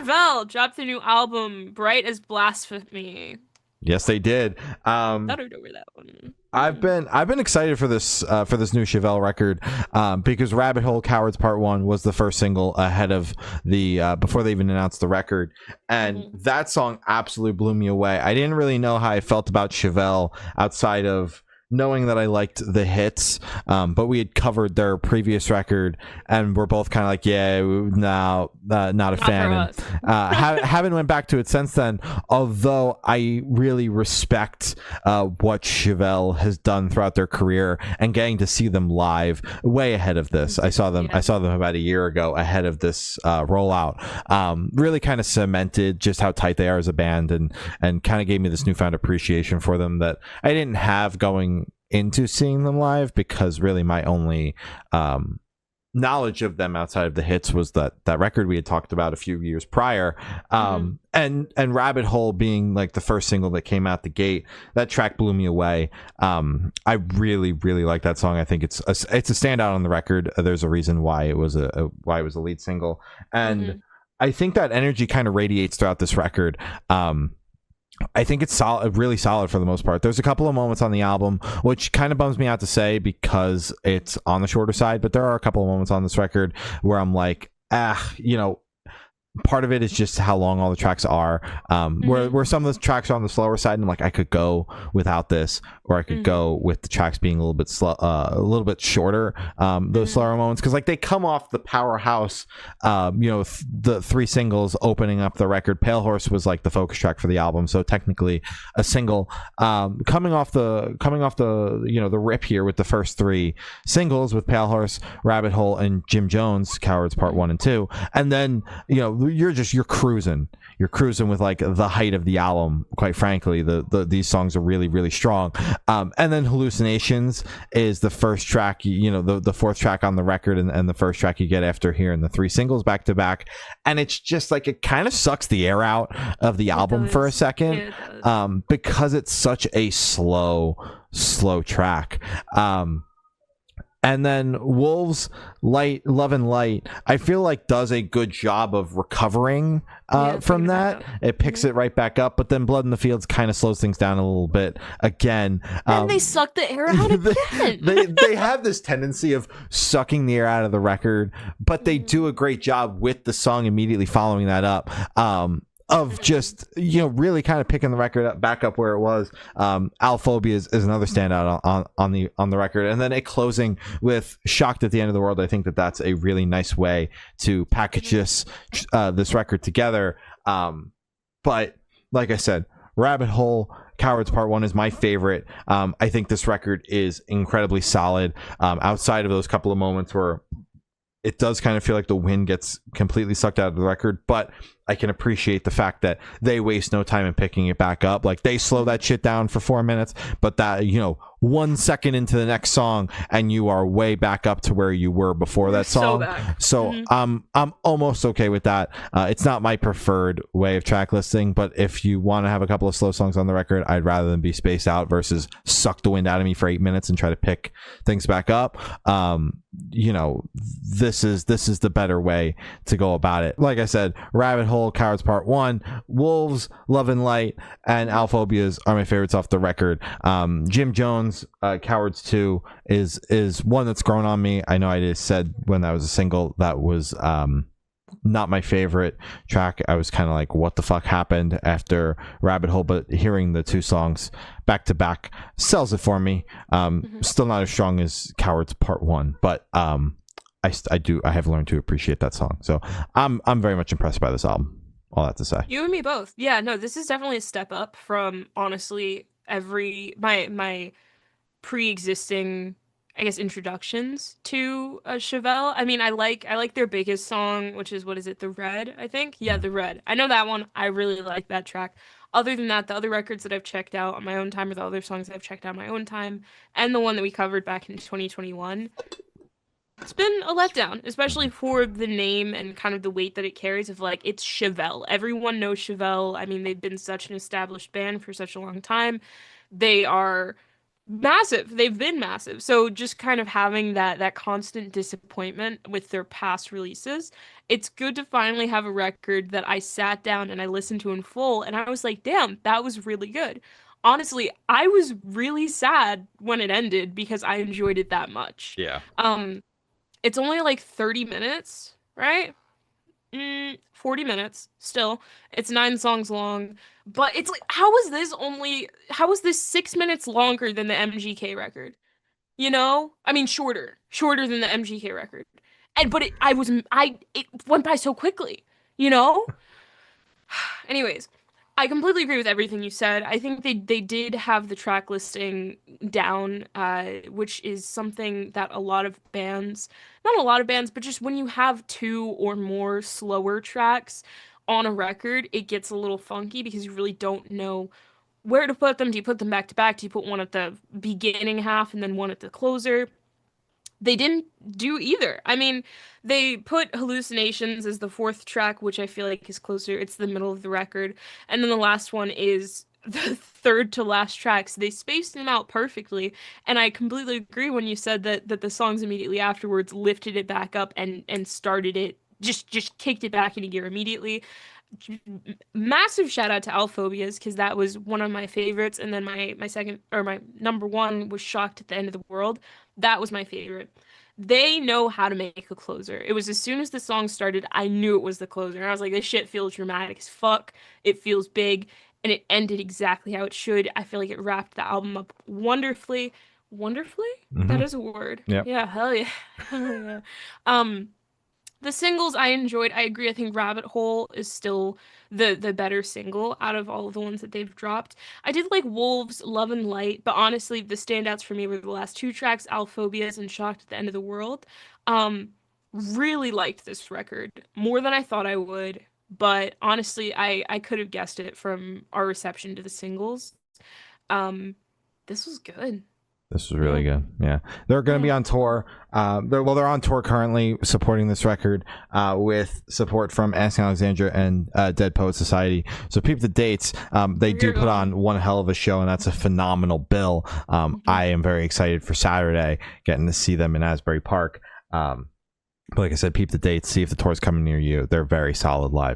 Chevelle dropped a new album, Bright as Blasphemy. Yes, they did. Thought I'd over that one. I've been excited for this new Chevelle record, because Rabbit Hole Cowards Part 1 was the first single ahead of the before they even announced the record, and that song absolutely blew me away. I didn't really know how I felt about Chevelle outside of knowing that I liked the hits, but we had covered their previous record, and we're both kind of like, yeah, no, not a fan, and haven't went back to it since then. Although I really respect what Chevelle has done throughout their career, and getting to see them live way ahead of this. I saw them about a year ago ahead of this rollout. Really kind of cemented just how tight they are as a band, and kind of gave me this newfound appreciation for them that I didn't have going into seeing them live, because really my only knowledge of them outside of the hits was that record we had talked about a few years prior, and Rabbit Hole being like the first single that came out the gate. That track blew me away. I really like that song. I think it's a standout on the record. There's a reason why it was a lead single, and I think that energy kind of radiates throughout this record. I think it's solid, really solid for the most part. There's a couple of moments on the album which kind of bums me out to say because it's on the shorter side, but there are a couple of moments on this record where I'm like, part of it is just how long all the tracks are, where some of the tracks are on the slower side, and I'm like, I could go without this, or I could go with the tracks being a little bit slow, a little bit shorter, those slower moments, because like they come off the powerhouse, the three singles opening up the record. Pale Horse was like the focus track for the album, so technically a single, coming off the the rip here with the first three singles with Pale Horse, Rabbit Hole, and Jim Jones Cowards Part 1 and 2, and then you're cruising with like the height of the album. Quite frankly, these songs are really strong, and then Hallucinations is the first track, the fourth track on the record, and the first track you get after hearing the three singles back to back, and it's just like it kind of sucks the air out of the album for a second, because it's such a slow track. And then Wolves, Love and Light, I feel like does a good job of recovering from that. It picks it right back up, but then Blood in the Fields kind of slows things down a little bit again. And they suck the air out again. they have this tendency of sucking the air out of the record, but they do a great job with the song immediately following that up. Of just really kind of picking the record back up where it was. Alphobia is another standout on the record, and then it closing with Shocked at the End of the World. I think that's a really nice way to package this record together. But like I said, Rabbit Hole Cowards Part 1 is my favorite. I think this record is incredibly solid, outside of those couple of moments where it does kind of feel like the wind gets completely sucked out of the record, but I can appreciate the fact that they waste no time in picking it back up. Like they slow that shit down for 4 minutes, but that 1 second into the next song and you are way back up to where you were before that song. So I'm almost okay with that. It's not my preferred way of track listing, but if you want to have a couple of slow songs on the record, I'd rather them be spaced out versus suck the wind out of me for 8 minutes and try to pick things back up. This is the better way to go about it. Like I said, Rabbit Hole, Cowards Part 1, Wolves, Love and Light, and Alphobias are my favorites off the record. Jim Jones, Cowards 2 is one that's grown on me. I know I just said when that was a single that was not my favorite track. I was kind of like, what the fuck happened after Rabbit Hole, but hearing the two songs back to back sells it for me. Still not as strong as Cowards Part 1, but I have learned to appreciate that song, so I'm very much impressed by this album. All that to say, you and me both. Yeah, no, this is definitely a step up from honestly my pre-existing, I guess, introductions to Chevelle. I mean, I like their biggest song, which is, what is it, The Red, I think? Yeah, The Red. I know that one. I really like that track. Other than that, the other records that I've checked out on my own time, or the other songs I've checked out on my own time, and the one that we covered back in 2021, it's been a letdown, especially for the name and kind of the weight that it carries of, like, it's Chevelle. Everyone knows Chevelle. I mean, they've been such an established band for such a long time. They are massive. They've been massive. So just kind of having that constant disappointment with their past releases, it's good to finally have a record that I sat down and I listened to in full and I was like, "Damn, that was really good." Honestly, I was really sad when it ended because I enjoyed it that much. Yeah. Um, it's only like 30 minutes, right? 40 minutes still. It's 9 songs long, but it's like, how is this 6 minutes longer than the MGK record? You know? I mean, shorter than the MGK record. And but it went by so quickly, you know? Anyways, I completely agree with everything you said. I think they did have the track listing down, which is something that a lot of bands, not a lot of bands, but just when you have two or more slower tracks on a record, it gets a little funky because you really don't know where to put them. Do you put them back to back? Do you put one at the beginning half and then one at the closer? They didn't do either. I mean, they put Hallucinations as the fourth track, which I feel like is closer. It's the middle of the record. And then the last one is the third to last track. So they spaced them out perfectly. And I completely agree when you said that the songs immediately afterwards lifted it back up and started it, just kicked it back into gear immediately. Massive shout out to Alphobias because that was one of my favorites, and then my second or my number one was Shocked at the End of the World. That was my favorite. They know how to make a closer. It was as soon as the song started, I knew it was the closer. And I was like, this shit feels dramatic as fuck. It feels big, and it ended exactly how it should. I feel like it wrapped the album up wonderfully. Wonderfully? That Mm-hmm. is a word. Yep. Yeah, hell yeah. Hell yeah. Um, the singles I enjoyed, I agree. I think Rabbit Hole is still the better single out of all of the ones that they've dropped. I did like Wolves, Love and Light, but honestly, the standouts for me were the last two tracks, Alphobias and Shocked at the End of the World. Um, really liked this record more than I thought I would, but honestly, I could have guessed it from our reception to the singles. Um, this was good. This was really Yeah. good. Yeah, they're going to be Yeah. on tour. They're on tour currently, supporting this record with support from Asking Alexandria and Dead Poet Society. So peep the dates. They do We're put going. on one hell of a show, and that's a phenomenal bill. Mhm. I am very excited for Saturday, getting to see them in Asbury Park. But like I said, peep the dates. See if the tour's coming near you. They're very solid live.